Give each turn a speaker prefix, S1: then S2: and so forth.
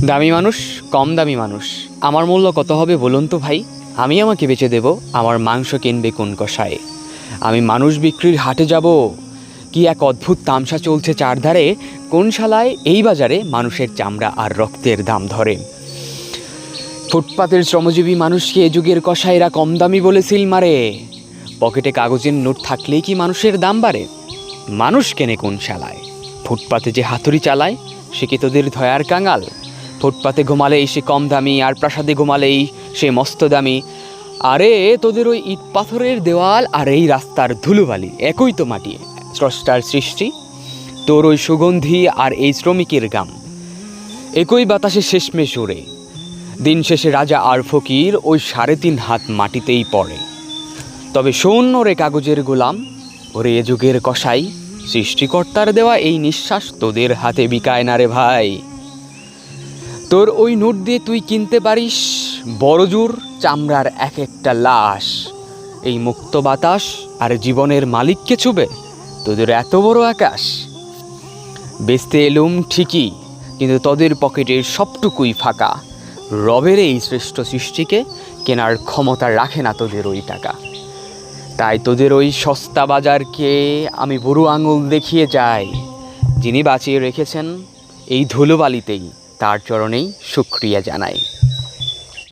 S1: দামি মানুষ, কম দামি মানুষ, আমার মূল্য কত হবে বলুন তো ভাই? আমি আমাকে বেচে দেব, আমার মাংস কিনবে কোন কষায়? আমি মানুষ বিক্রির হাটে যাব, কি এক অদ্ভুত তামসা চলছে চারধারে। কোন শালায় এই বাজারে মানুষের চামড়া আর রক্তের দাম ধরে? ফুটপাতের শ্রমজীবী মানুষকে এ যুগের কসাইরা কম দামি বলে সিল মারে। পকেটে কাগজের নোট থাকলেই কি মানুষের দাম বাড়ে? মানুষ কেনে কোন শালায়? ফুটপাতে যে হাতুড়ি চালায় সে কি তোদের ধয়ার কাঙাল? ফুটপাতে ঘুমালেই সে কম দামি, আর প্রাসাদে ঘুমালেই সে মস্ত দামি। আরে তোদের ওই ইট পাথরের দেওয়াল আর এই রাস্তার ধুলোবালি একই তো মাটি, স্রষ্টার সৃষ্টি। তোর ওই সুগন্ধি আর এই শ্রমিকের গাম একই বাতাসে শেষমেশ ওড়ে। দিন শেষে রাজা আর ফকির ওই 3.5 হাত মাটিতেই পড়ে। তবে শোন ওরে কাগজের গোলাম, ওরে এ যুগের কসাই, সৃষ্টিকর্তার দেওয়া এই নিঃশ্বাস তোদের হাতে বিকায় না রে ভাই। তোর ওই নোট দিয়ে তুই কিনতে পারিস বড়জোর চামড়ার এক একটা লাশ। এই মুক্ত বাতাস আর জীবনের মালিককে ছুবে তোদের এত বড় আকাশ। বেচতে এলুম ঠিকই, কিন্তু তোদের পকেটের সবটুকুই ফাঁকা। রবের এই শ্রেষ্ঠ সৃষ্টিকে কেনার ক্ষমতা রাখে না তোদের ওই টাকা। তাই তোদের ওই সস্তা বাজারকে আমি বুড়ো আঙুল দেখিয়ে যাই। যিনি বাঁচিয়ে রেখেছেন এই ধুলোবালিতেই, তার চরণেই শুকরিয়া জানাই।